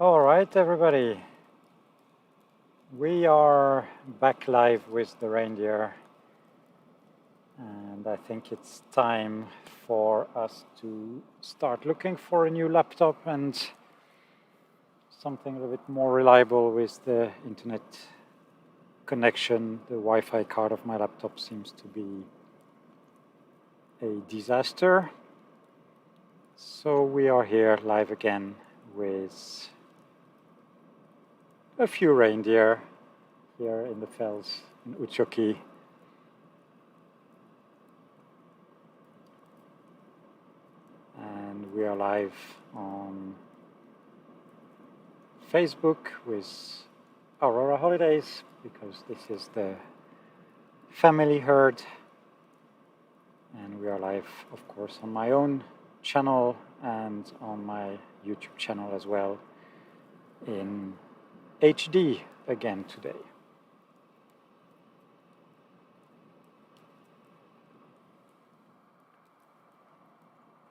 All right, everybody. We are back live with the reindeer, and I think it's time for us to start looking for a new laptop and something a little bit more reliable with the internet connection. The Wi-Fi card of my laptop seems to be a disaster. So we are here live again with a few reindeer here in the fells in Utsjoki. And we are live on Facebook with Aurora Holidays because this is the family herd. And we are live, of course, on my own channel and on my YouTube channel as well in HD again today.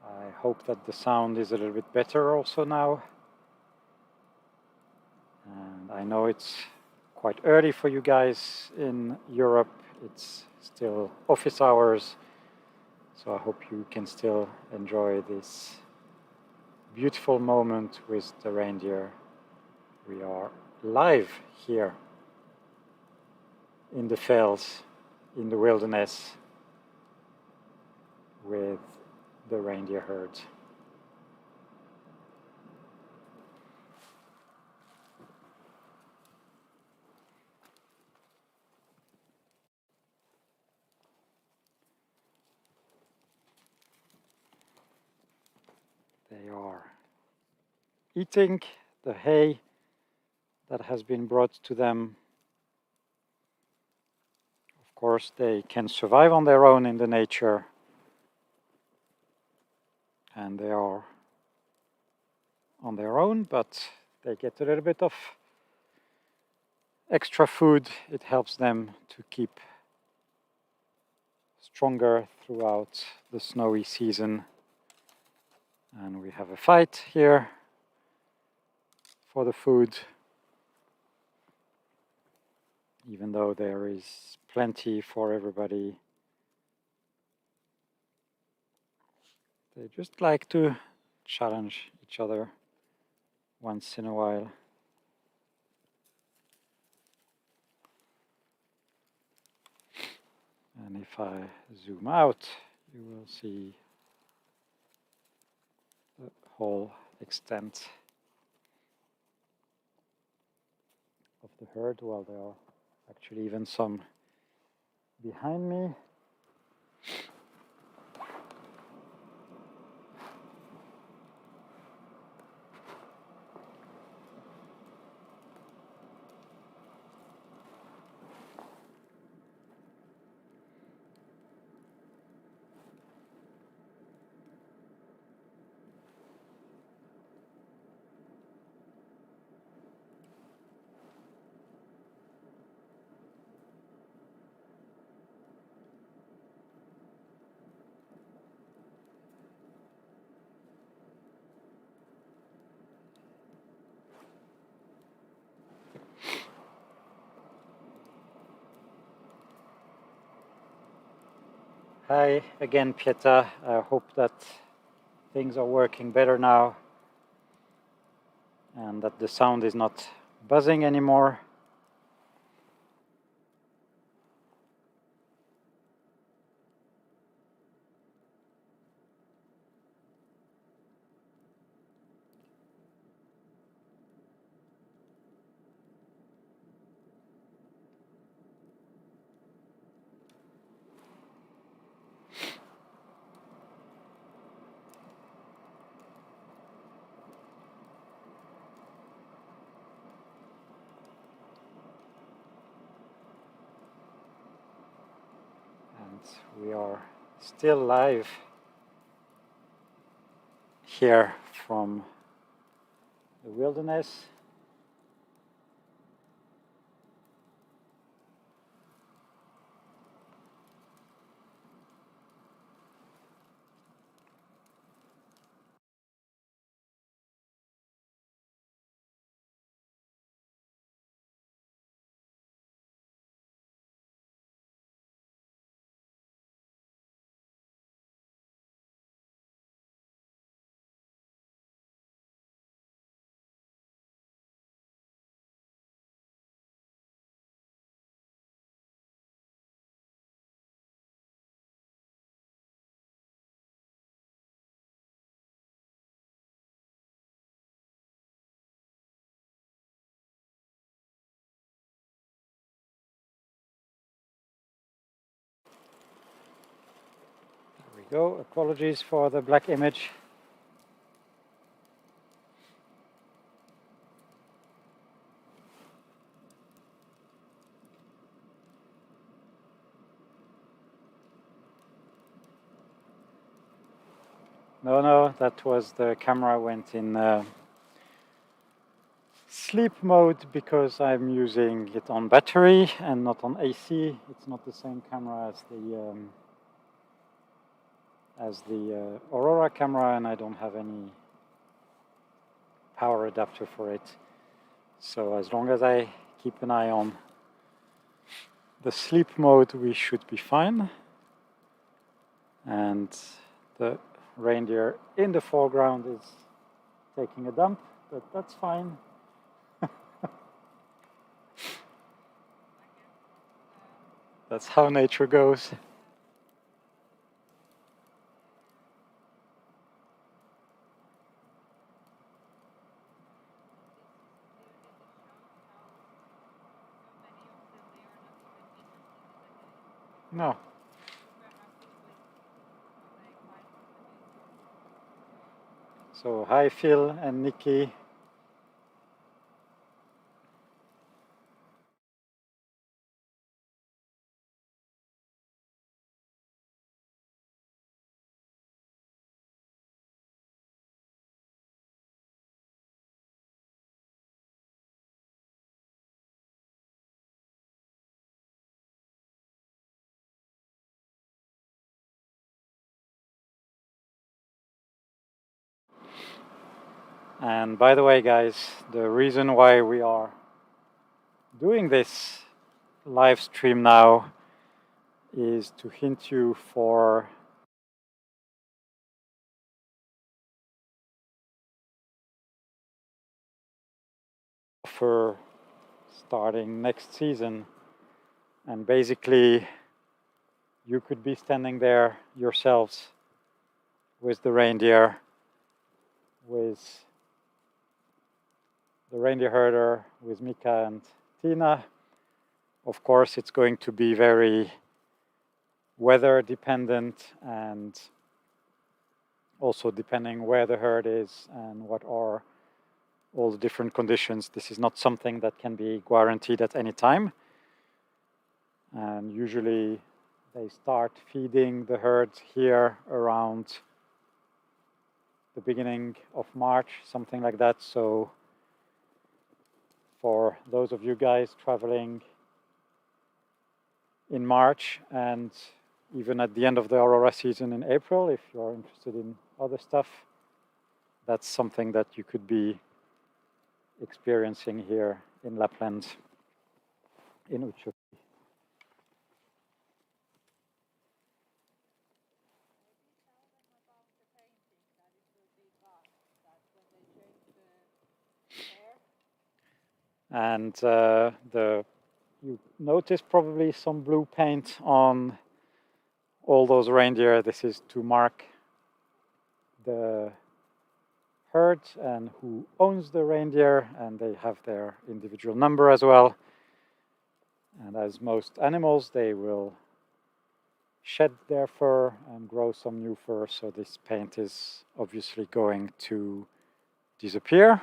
I hope that the sound is a little bit better also now. And I know it's quite early for you guys in Europe. It's still office hours. So I hope you can still enjoy this beautiful moment with the reindeer. We are live here in the fells, in the wilderness, with the reindeer herd. They are eating the hay that has been brought to them. Of course, they can survive on their own in the nature, and they are on their own, but they get a little bit of extra food. It helps them to keep stronger throughout the snowy season. And we have a fight here for the food, even though there is plenty for everybody. They just like to challenge each other once in a while. And if I zoom out, you will see the whole extent of the herd. Well, there are actually even some behind me. Hi again, Pieta. I hope that things are working better now and that the sound is not buzzing anymore. We are still live here from the wilderness. go. Apologies for the black image. No, that was the camera went in sleep mode because I'm using it on battery and not on AC. It's not the same camera as the Aurora camera, and I don't have any power adapter for it. So as long as I keep an eye on the sleep mode, we should be fine. And the reindeer in the foreground is taking a dump, but that's fine. That's how nature goes. No. So hi Phil and Nikki. And by the way, guys, the reason why we are doing this live stream now is to hint you for offer starting next season. And basically, you could be standing there yourselves with the reindeer, with the reindeer herder, with Mika and Tina. Of course, it's going to be very weather dependent and also depending where the herd is and what are all the different conditions. This is not something that can be guaranteed at any time. And usually they start feeding the herd here around the beginning of March, something like that. So for those of you guys traveling in March and even at the end of the Aurora season in April, if you're interested in other stuff, that's something that you could be experiencing here in Lapland, in Utsjoki. And you notice probably some blue paint on all those reindeer. This is to mark the herd and who owns the reindeer, and they have their individual number as well. And as most animals, they will shed their fur and grow some new fur, so this paint is obviously going to disappear.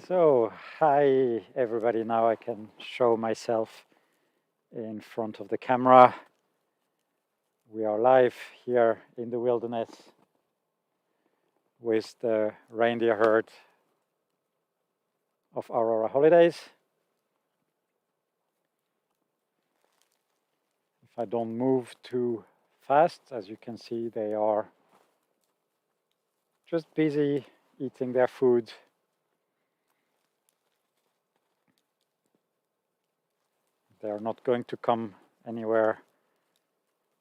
So, hi everybody, now I can show myself in front of the camera. We are live here in the wilderness with the reindeer herd of Aurora Holidays. If I don't move too fast, as you can see, they are just busy eating their food. They are not going to come anywhere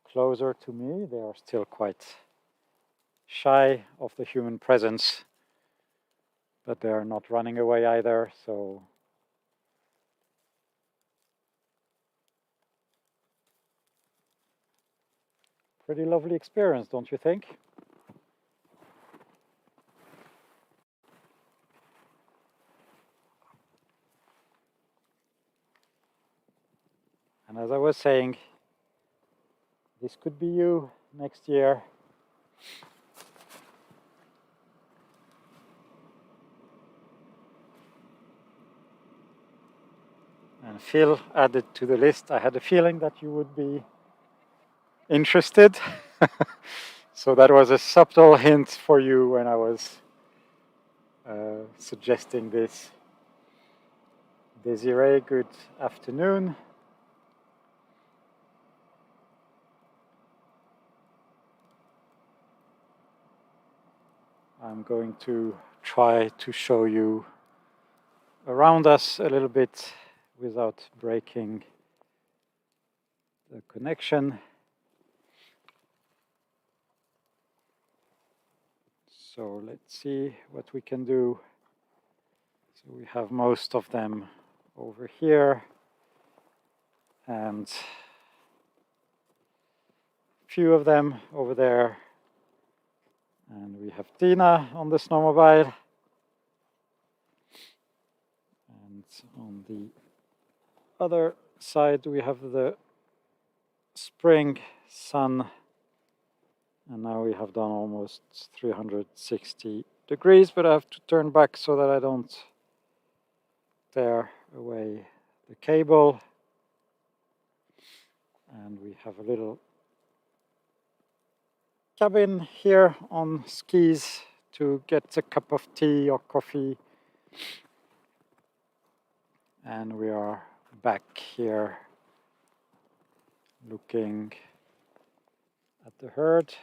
closer to me. They are still quite shy of the human presence, but they're not running away either, so pretty lovely experience, don't you think? And as I was saying, this could be you next year. And Phil added to the list. I had a feeling that you would be interested. So that was a subtle hint for you when I was suggesting this. Desiree, good afternoon. I'm going to try to show you around us a little bit without breaking the connection. So let's see what we can do. So we have most of them over here and a few of them over there. And we have Tina on the snowmobile. And on the other side we have the spring sun. And now we have done almost 360 degrees, but I have to turn back so that I don't tear away the cable. And we have a little cabin here on skis to get a cup of tea or coffee. And we are back here looking at the herd.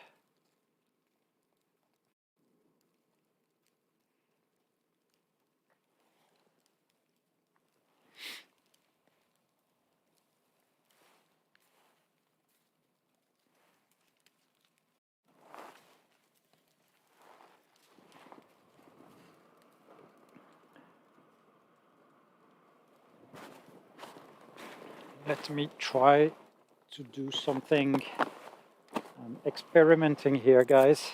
Let me try to do something. I'm experimenting here, guys.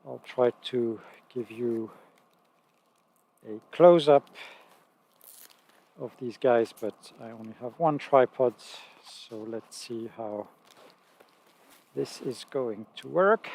I'll try to give you a close-up of these guys, but I only have one tripod, so let's see how this is going to work.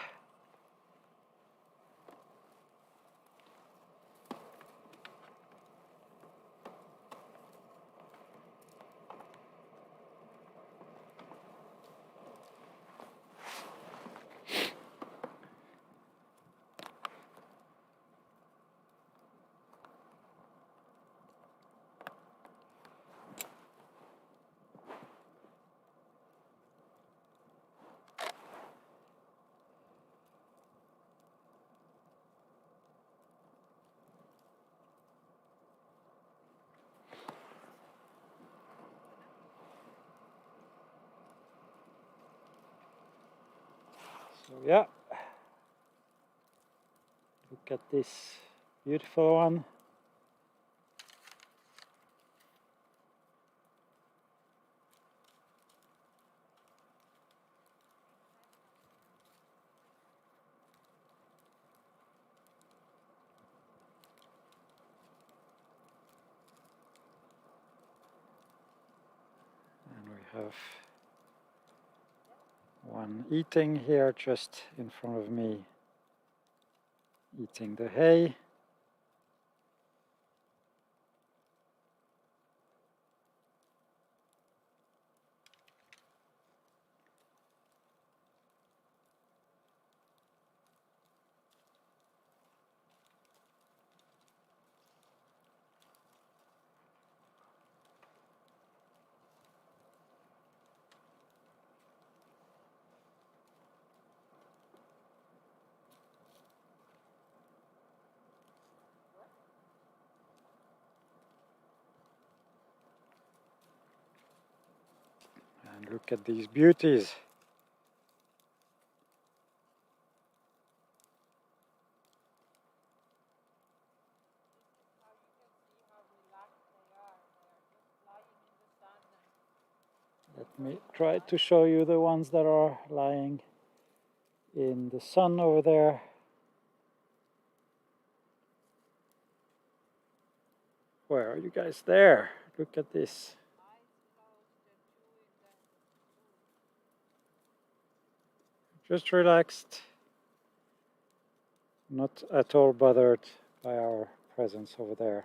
So yeah, look at this beautiful one. And we have one eating here just in front of me, eating the hay. And look at these beauties. Let me try to show you the ones that are lying in the sun over there. Where are you guys there? Look at this. Just relaxed. Not at all bothered by our presence over there.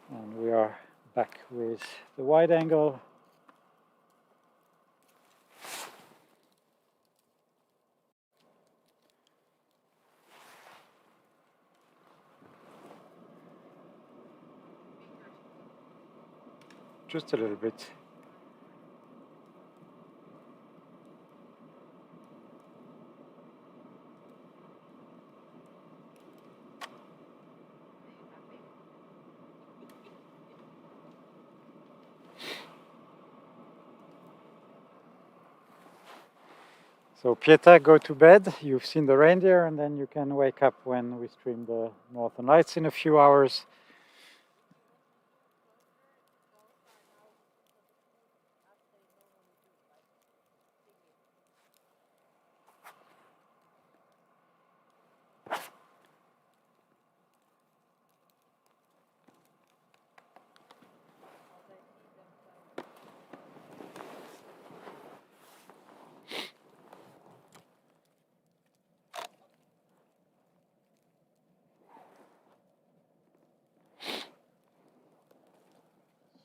And we are back with the wide angle. Just a little bit. So Pieta, go to bed. You've seen the reindeer, and then you can wake up when we stream the Northern Lights in a few hours.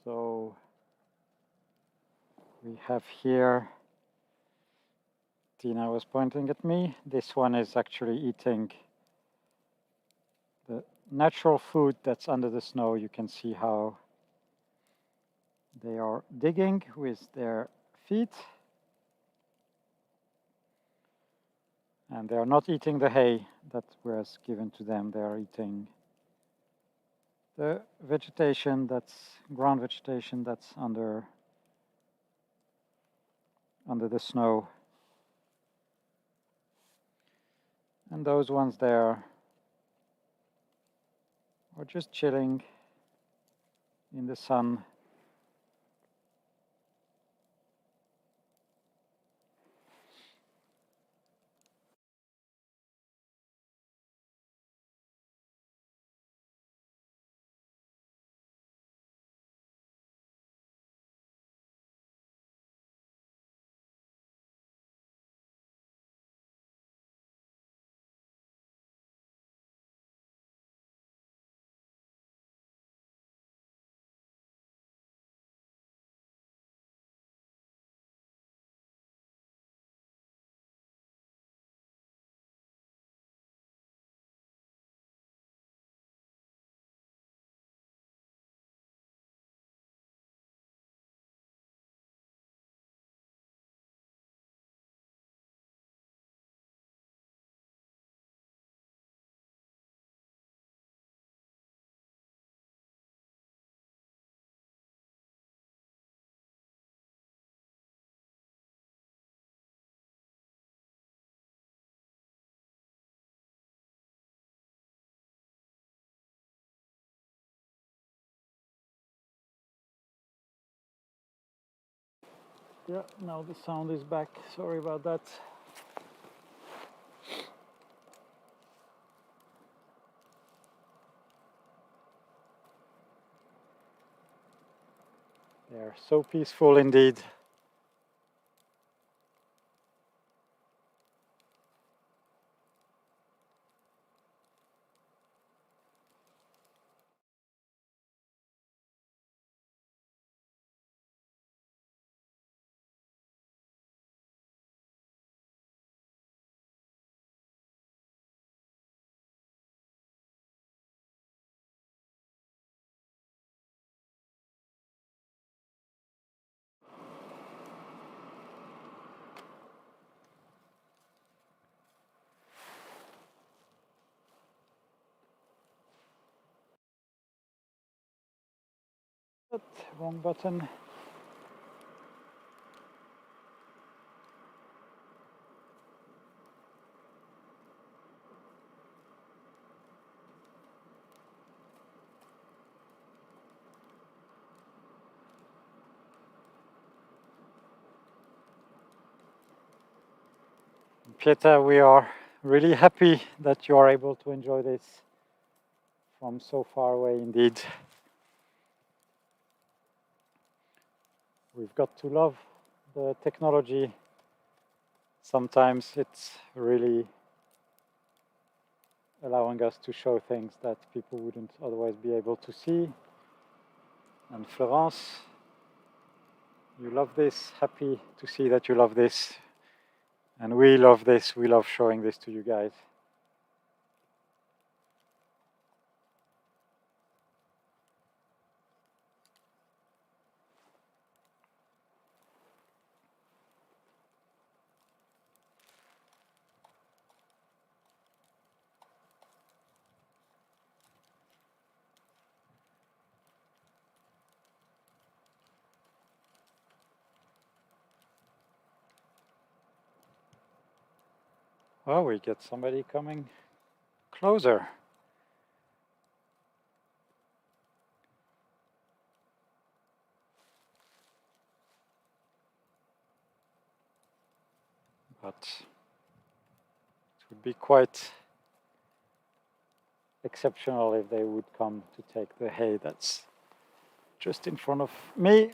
So we have here, Tina was pointing at me, this one is actually eating the natural food that's under the snow. You can see how they are digging with their feet. And they are not eating the hay that was given to them. They are eating the vegetation that's ground vegetation that's under the snow. And those ones there are just chilling in the sun. Yeah, now the sound is back. Sorry about that. They're so peaceful indeed. Wrong button. Pieta, we are really happy that you are able to enjoy this from so far away indeed. We've got to love the technology. Sometimes it's really allowing us to show things that people wouldn't otherwise be able to see. And Florence, you love this, happy to see that you love this. And we love this, we love showing this to you guys. Oh, we get somebody coming closer. But it would be quite exceptional if they would come to take the hay that's just in front of me.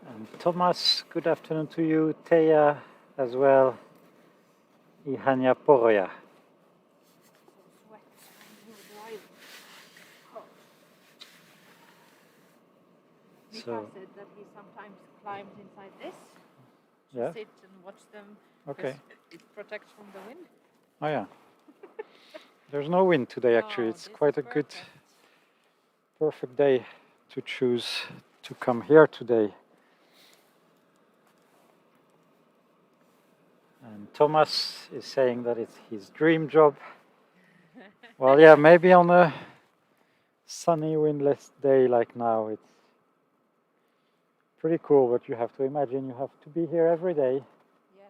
And Thomas, good afternoon to you. Teya as well. Ihania Poroya. Mika said that he sometimes climbs inside this to sit and watch them. Okay. It protects from the wind. Oh yeah. There's no wind today actually. It's quite a good, perfect day to choose to come here today. And Thomas is saying that it's his dream job. Well, yeah, maybe on a sunny, windless day like now, it's pretty cool, but you have to imagine you have to be here every day. Yes.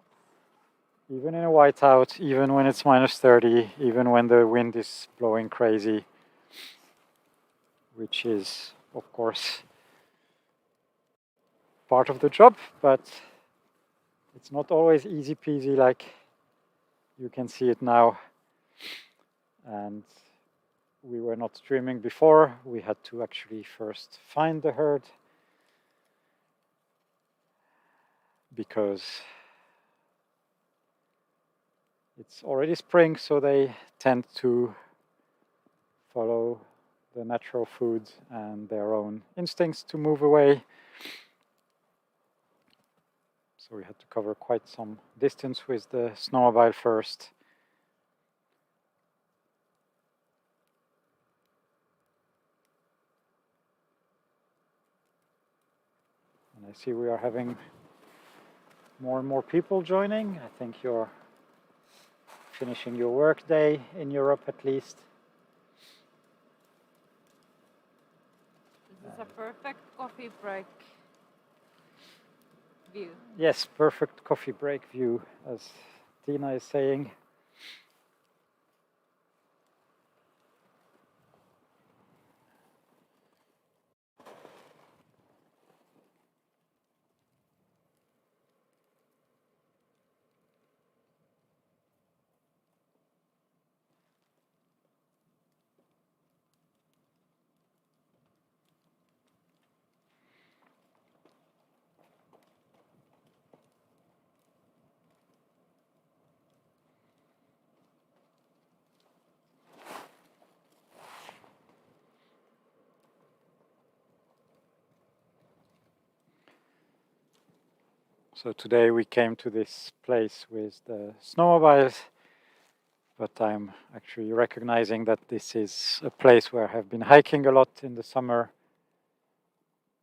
Even in a whiteout, even when it's minus 30, even when the wind is blowing crazy, which is, of course, part of the job, but it's not always easy peasy like you can see it now. And we were not streaming before. We had to actually first find the herd because it's already spring, so they tend to follow the natural food and their own instincts to move away. So we had to cover quite some distance with the snowmobile first. And I see we are having more and more people joining. I think you're finishing your work day in Europe at least. This is a perfect coffee break view. Yes, perfect coffee break view, as Tina is saying. So today we came to this place with the snowmobiles, but I'm actually recognizing that this is a place where I have been hiking a lot in the summer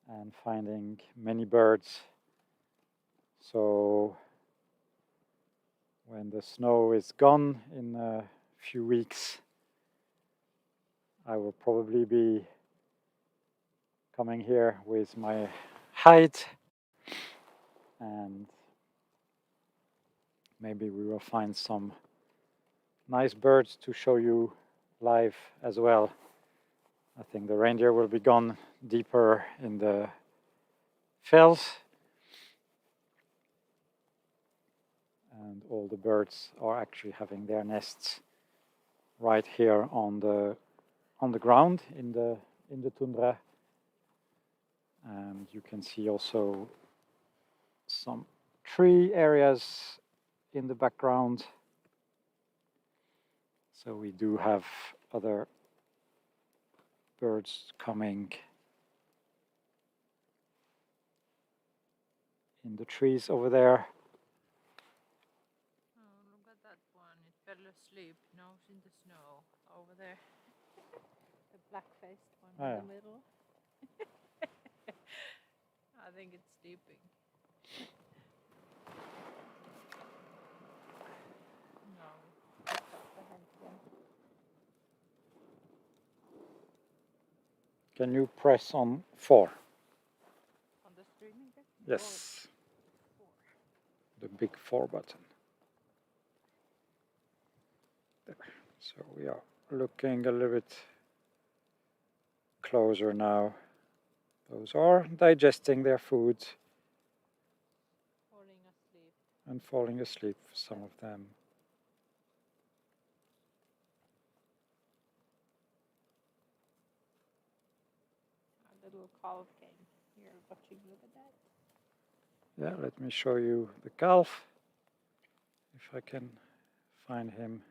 and finding many birds. So when the snow is gone in a few weeks, I will probably be coming here with my hide, and maybe we will find some nice birds to show you live as well. I think the reindeer will be gone deeper in the fells, and all the birds are actually having their nests right here on the ground in the tundra. And you can see also some tree areas in the background. So we do have other birds coming in the trees over there. Oh, look at that one. It fell asleep, nose in the snow over there. The black-faced one in the middle. I think it's sleeping. No, it's up ahead again. Can you press on 4? On the streaming deck? Yes. 4. The big 4 button. There. So we are looking a little bit closer now. Those are digesting their food. Falling asleep. And falling asleep, some of them. A little calf came here watching. Look at that. Yeah, let me show you the calf. If I can find him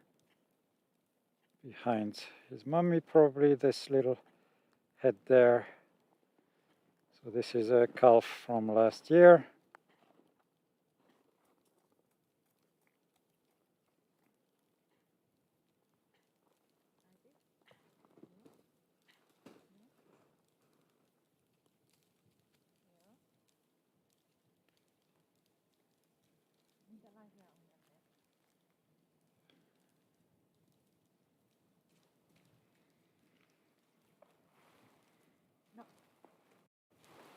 behind his mummy, probably this little head there. So this is a calf from last year. No.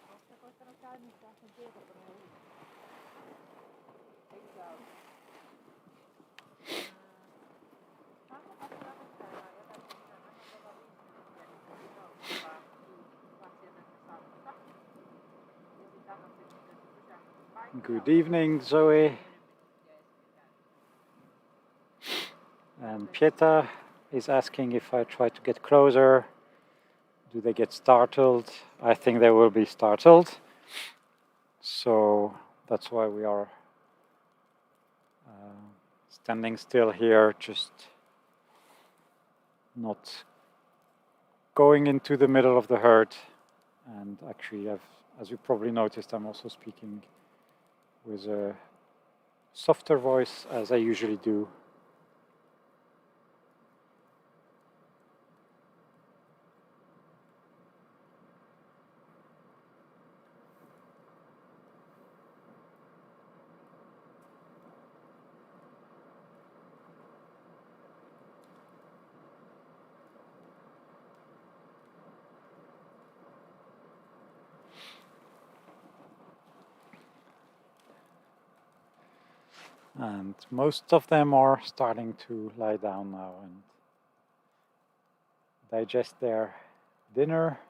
Oletko koittanut käynnistää sen tietokoneen uudestaan? Eikö ole? Saanko katsoa lähettää ja jätä sen vähän tuolla viimeisen vaan sieltä saamassa. Ja sit annat sitten pysähtyä. Good evening, Zoe. And Pieta is asking if I try to get closer. Do they get startled? I think they will be startled. So that's why we are standing still here, just not going into the middle of the herd. And actually, as you probably noticed, I'm also speaking with a softer voice, as I usually do. And most of them are starting to lie down now and digest their dinner.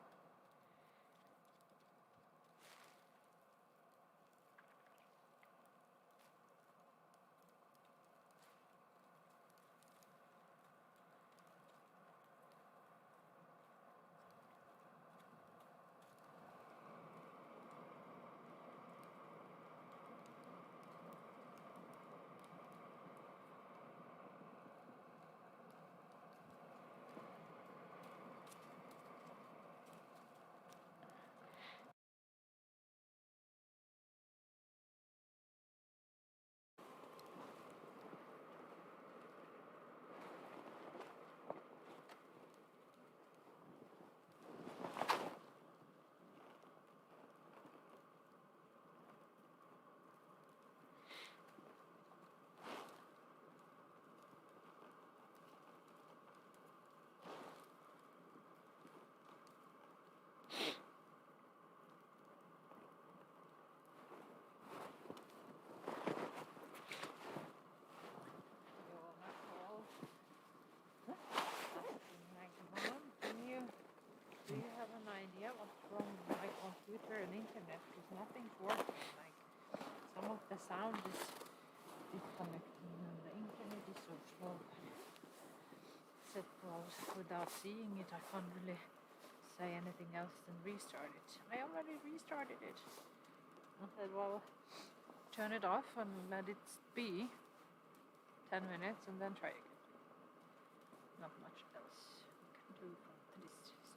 nothing's working. Like some of the sound is disconnecting and the internet is so slow. Except without seeing it, I can't really say anything else than restart it. I already restarted it. I said, well, turn it off and let it be 10 minutes and then try again. Not much else we can do from the distance.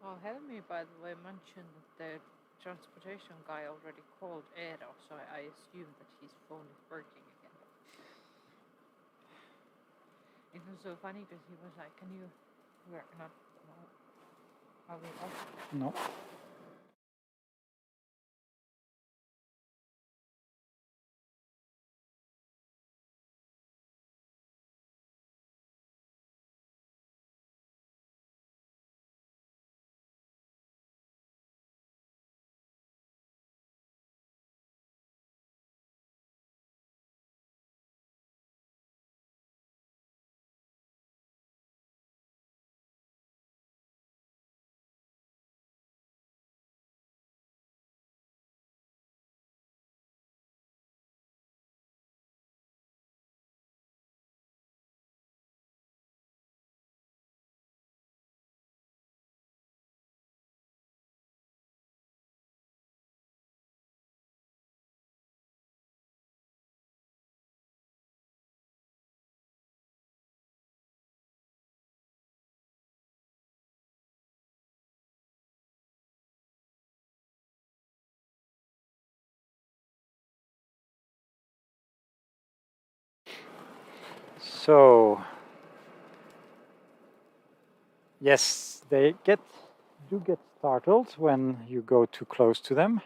Well, Helmi, by the way, mentioned that the transportation guy already called Eero, so I assume that his phone is working again. It was so funny because he was like, can you work? Not, are we off? No. So, yes, they do get startled when you go too close to them.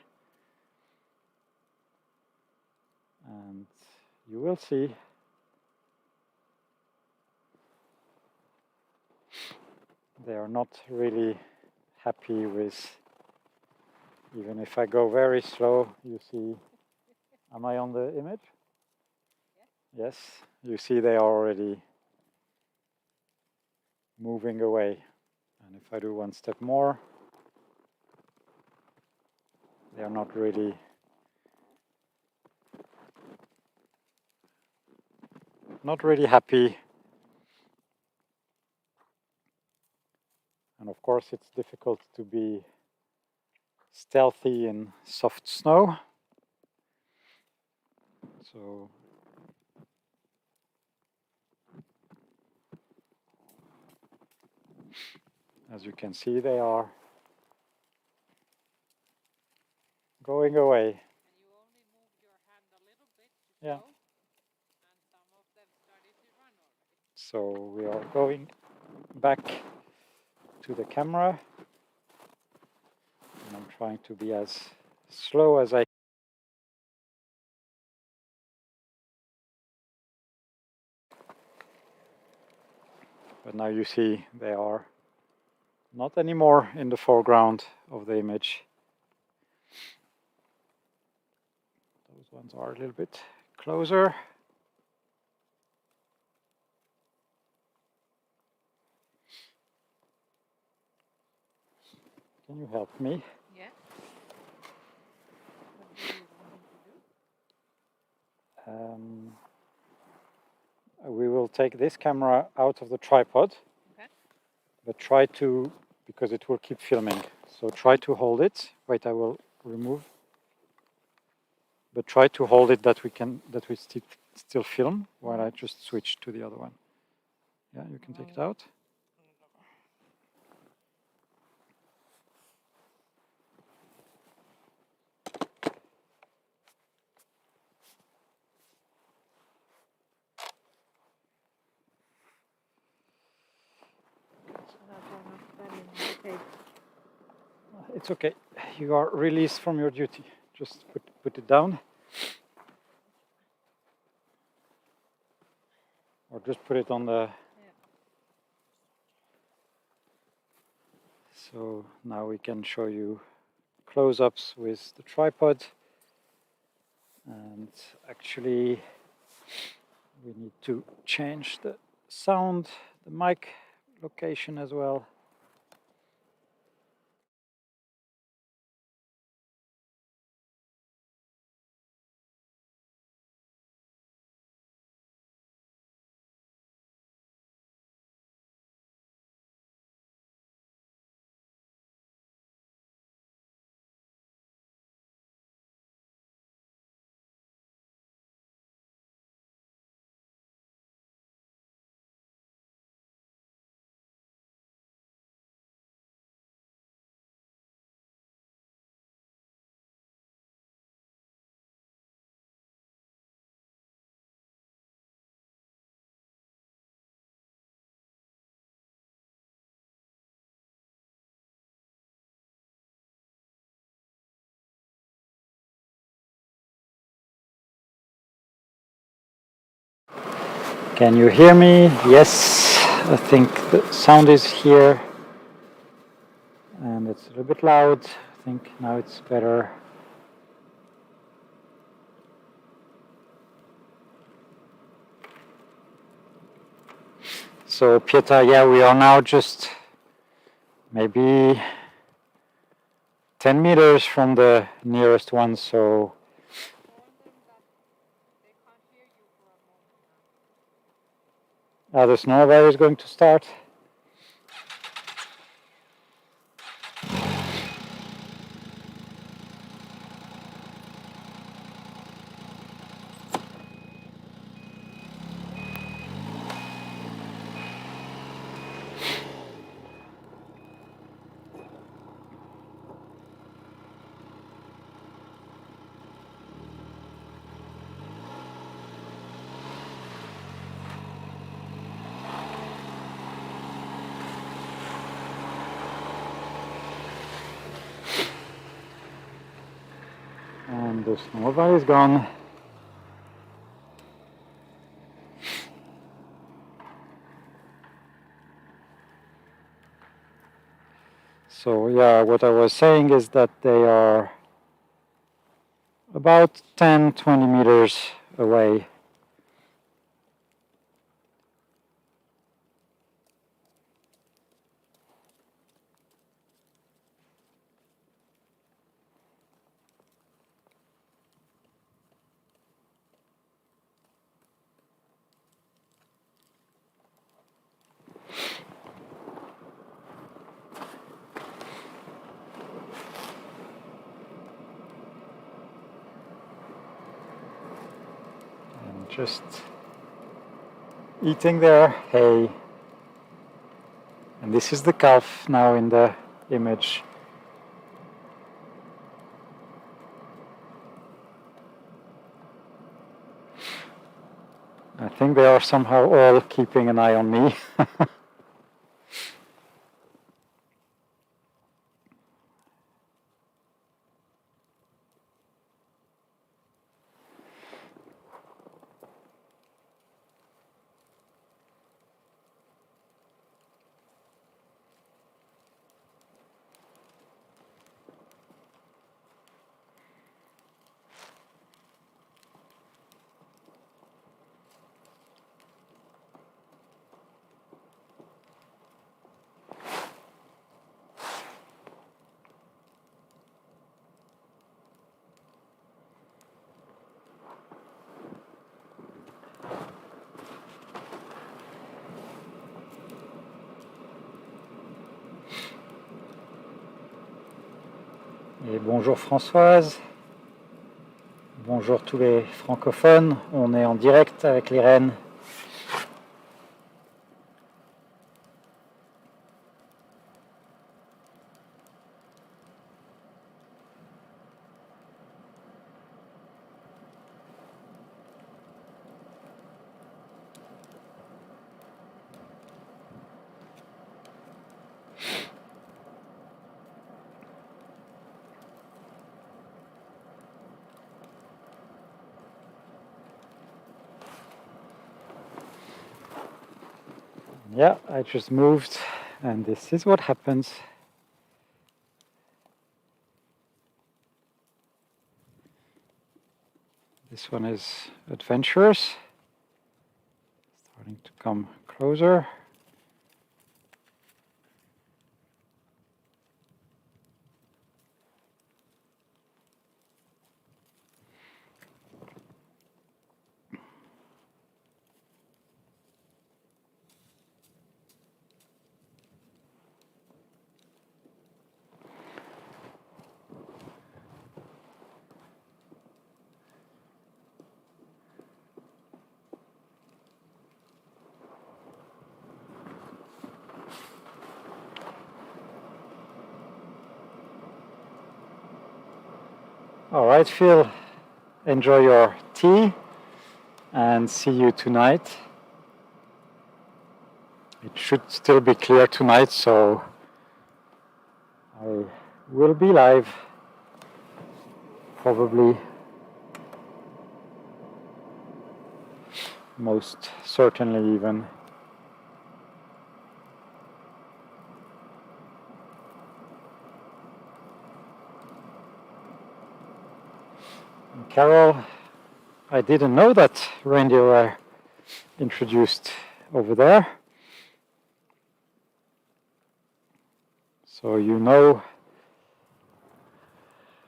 And you will see. They are not really happy with, even if I go very slow, you see, am I on the image? Yeah. Yes, you see they are already moving away. And if I do one step more, they are not really happy. And of course it's difficult to be stealthy in soft snow. So as you can see, they are going away. And you only moved your hand a little bit to Yeah. show, and some of them started to run already. So we are going back to the camera. And I'm trying to be as slow as I can. But now you see they are not anymore in the foreground of the image. Those ones are a little bit closer. Can you help me? Yeah. What do you want me to do? We will take this camera out of the tripod. Okay. But try to, because it will keep filming. So try to hold it. Wait, I will remove. But try to hold it that we still film while I just switch to the other one. Yeah, you can take it out. It's okay. You are released from your duty. Just put it down. Or just put it on the... Yeah. So now we can show you close-ups with the tripod. And actually we need to change the sound, the mic location as well. Can you hear me? Yes, I think the sound is here. And it's a little bit loud. I think now it's better. So Pieta, yeah, we are now just maybe 10 meters from the nearest one, so the snowfall is going to start. And the snowfall is gone. So yeah, what I was saying is that they are about 10-20 meters away. And just eating their hay. And this is the calf now in the image. I think they are somehow all keeping an eye on me. Et bonjour Françoise, bonjour tous les francophones, on est en direct avec les rennes. Yeah, I just moved and this is what happens. This one is adventurous, starting to come closer. All right, Phil, enjoy your tea and see you tonight. It should still be clear tonight, so I will be live, probably, most certainly even. And Carol, I didn't know that reindeer were introduced over there. So you know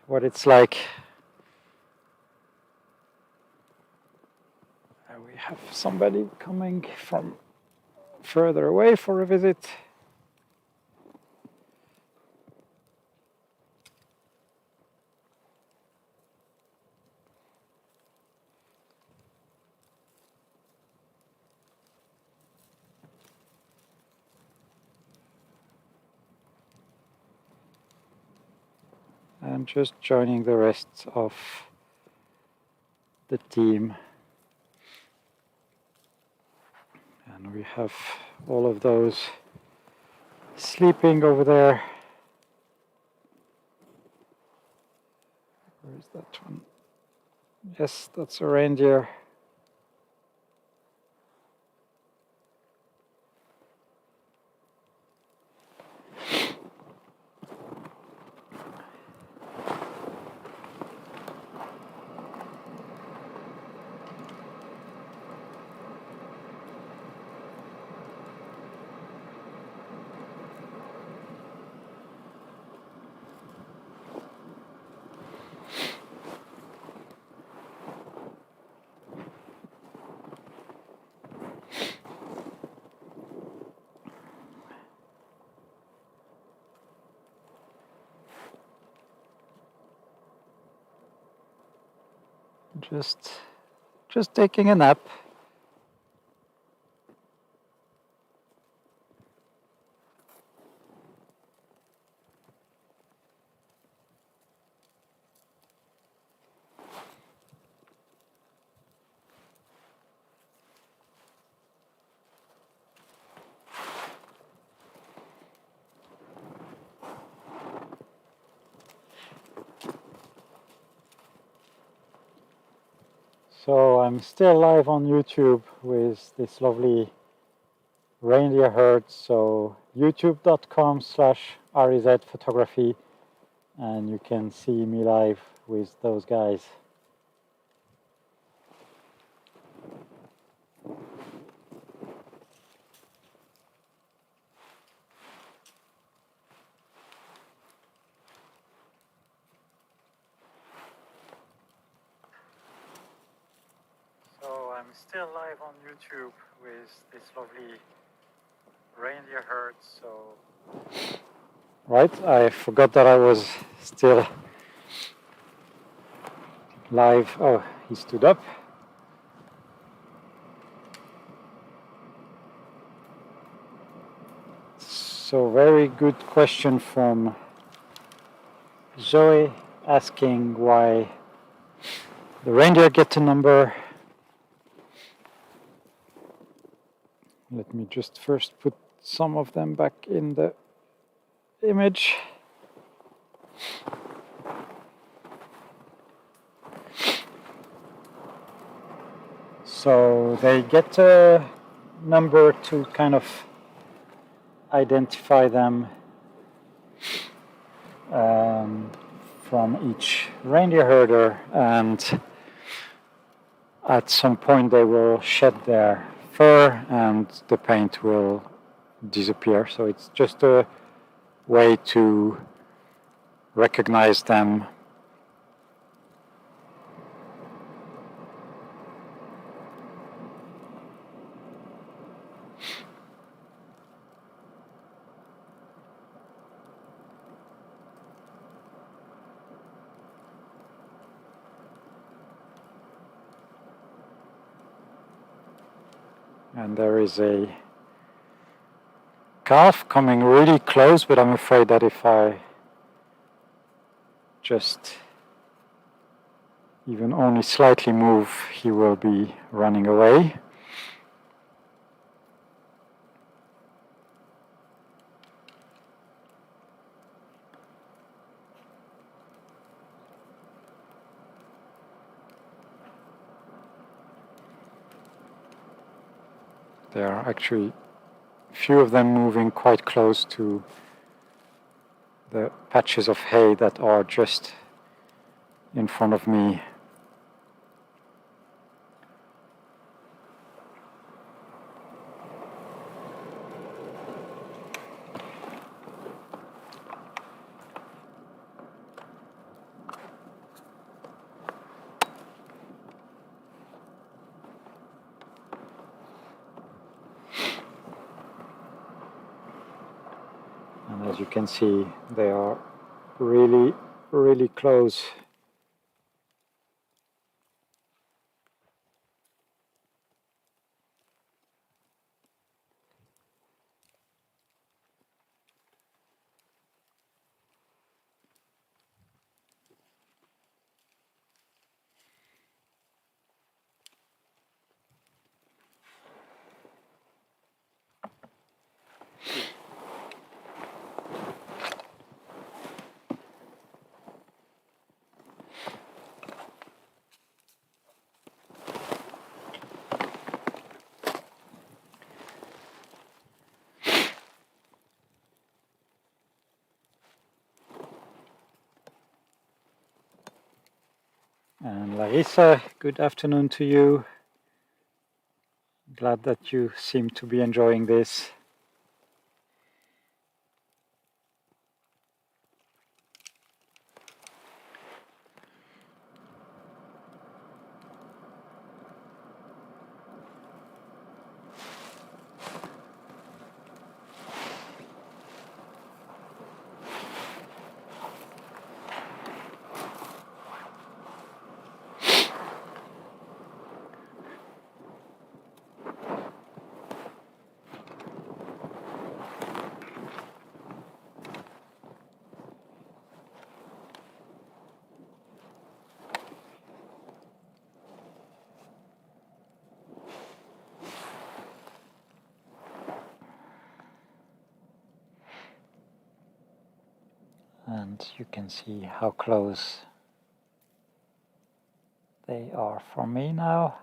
what it's like. We have somebody coming from further away for a visit. And just joining the rest of the team. And we have all of those sleeping over there. Where is that one? Yes, that's a reindeer. Just taking a nap. So I'm still live on YouTube with this lovely reindeer herd. So youtube.com/REZ photography, and you can see me live with those guys. So I'm still live on YouTube with this lovely reindeer herd. So right, I forgot that I was still live. Oh, he stood up. So very good question from Zoe, asking why the reindeer get a number. Let me just first put some of them back in the image. So they get a number to kind of identify them from each reindeer herder, and at some point they will shed their fur and the paint will disappear. So it's just a way to recognize them. And there is a calf coming really close, but I'm afraid that if I just even only slightly move, he will be running away. There are actually few of them moving quite close to the patches of hay that are just in front of me. And as you can see, they are really, really close. And Larissa, good afternoon to you. Glad that you seem to be enjoying this. And you can see how close they are from me now.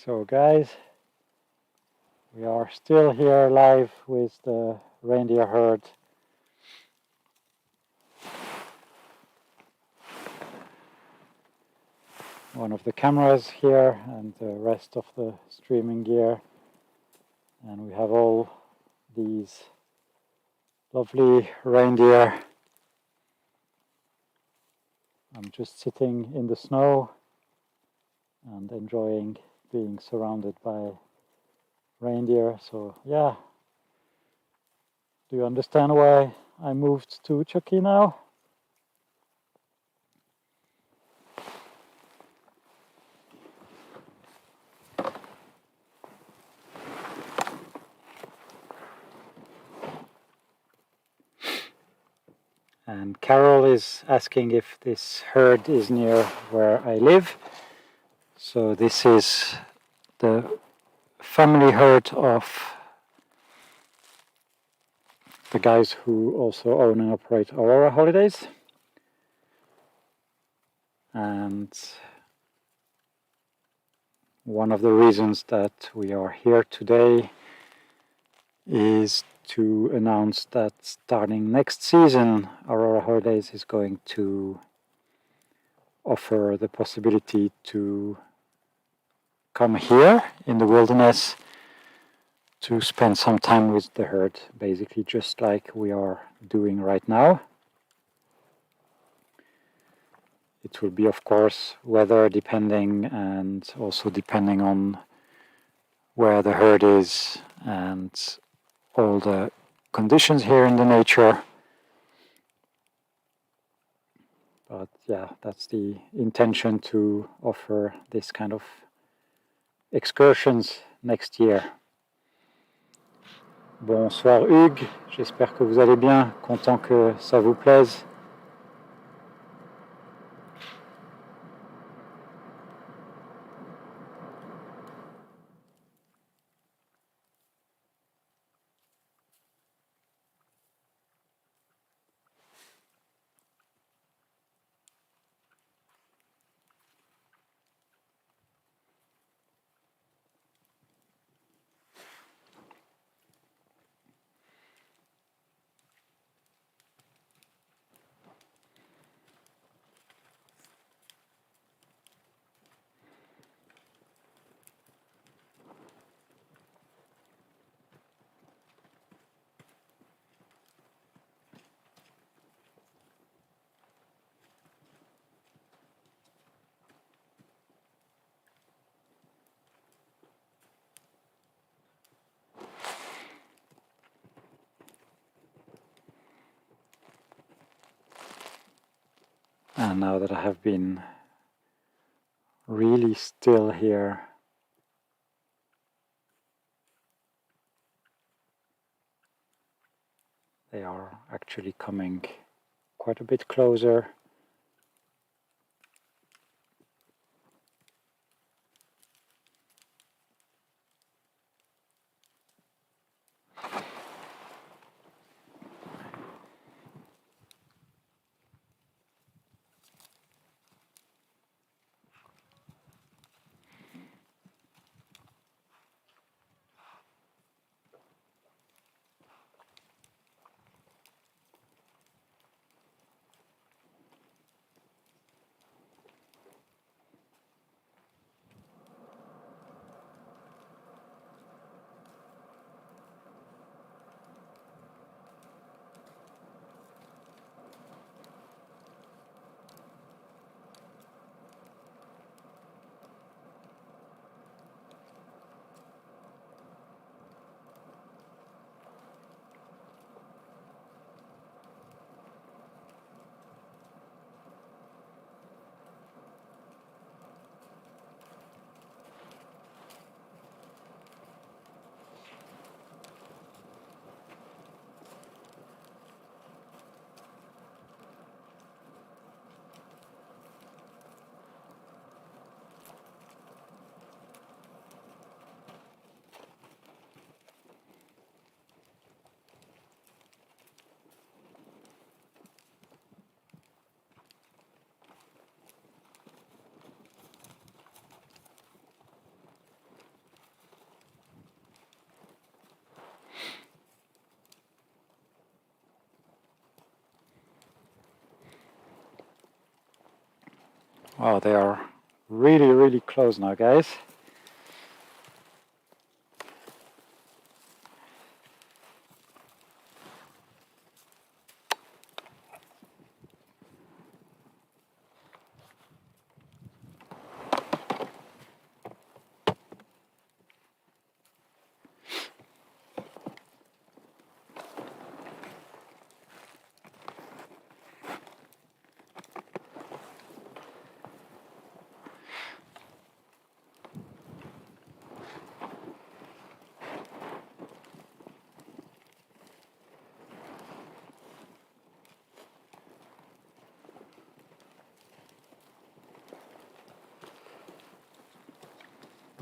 So guys, we are still here live with the reindeer herd. One of the cameras here and the rest of the streaming gear. And we have all these lovely reindeer. I'm just sitting in the snow and enjoying being surrounded by reindeer. So yeah, do you understand why I moved to Utsjoki now? And Carol is asking if this herd is near where I live. So this is the family herd of the guys who also own and operate Aurora Holidays. And one of the reasons that we are here today is to announce that starting next season, Aurora Holidays is going to offer the possibility to come here in the wilderness to spend some time with the herd, basically just like we are doing right now. It will be, of course, weather depending and also depending on where the herd is and all the conditions here in the nature. But yeah, that's the intention, to offer this kind of excursions next year. Bonsoir Hugues, j'espère que vous allez bien, content que ça vous plaise. And now that I have been really still here, they are actually coming quite a bit closer. Wow, they are really, really close now, guys.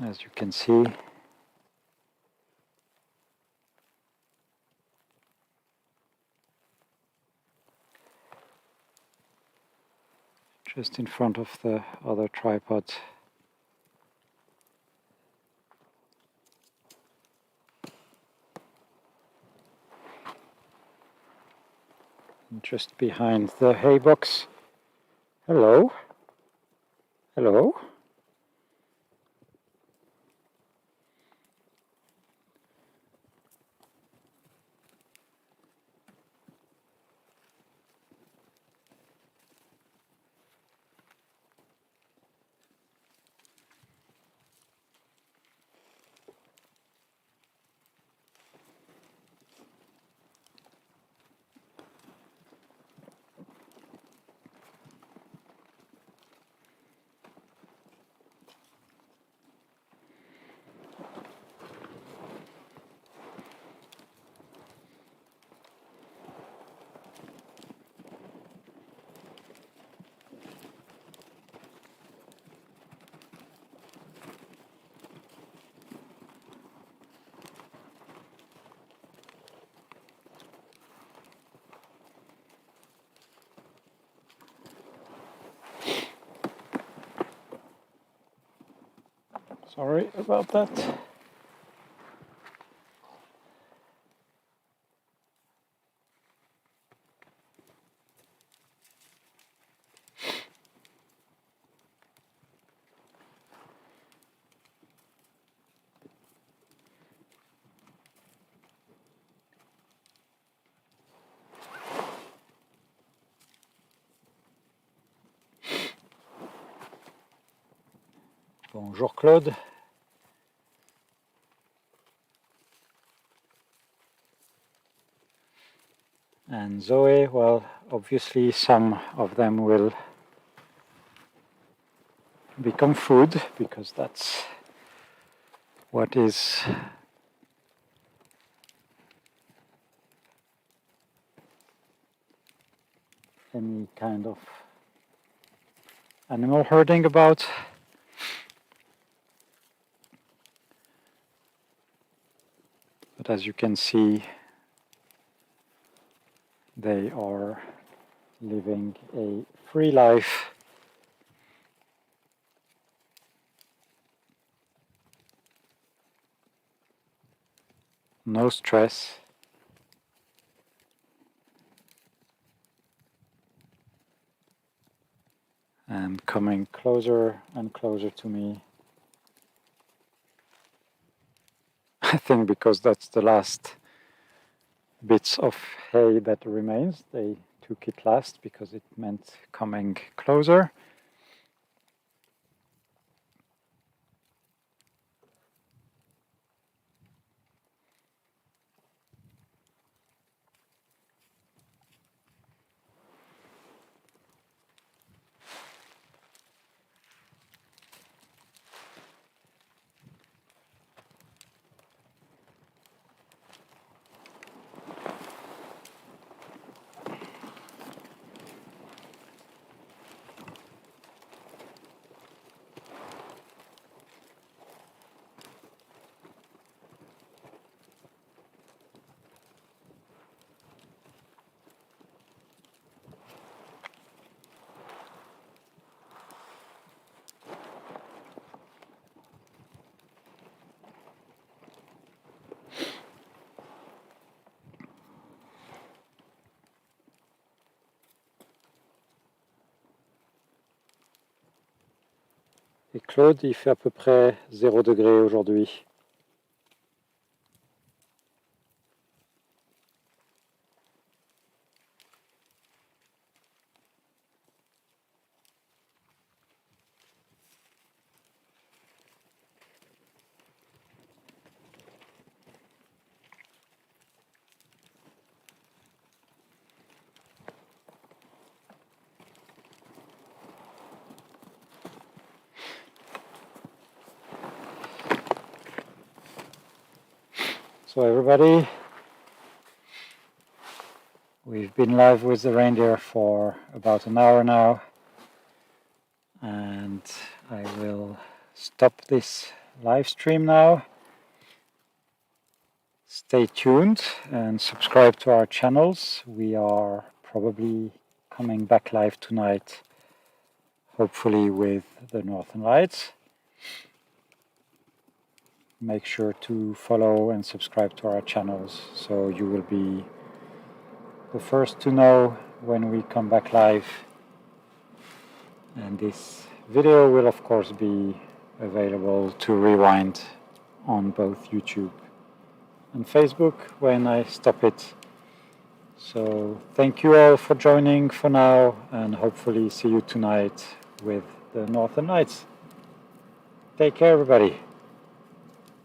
As you can see, just in front of the other tripod. And just behind the hay box. Hello. Hello. Sorry about that. Bonjour Claude. And Zoe, well, obviously some of them will become food because that's what is any kind of animal herding about. But as you can see, they are living a free life. No stress. And coming closer and closer to me. I think because that's the last bits of hay that remains. They took it last because it meant coming closer. Et Claude, il fait à peu près 0 degré aujourd'hui. So everybody, we've been live with the reindeer for about an hour now, and I will stop this live stream now. Stay tuned and subscribe to our channels. We are probably coming back live tonight hopefully with the Northern Lights. Make sure to follow and subscribe to our channels so you will be the first to know when we come back live. And this video will of course be available to rewind on both YouTube and Facebook when I stop it. So thank you all for joining for now, and hopefully see you tonight with the Northern Lights. Take care everybody.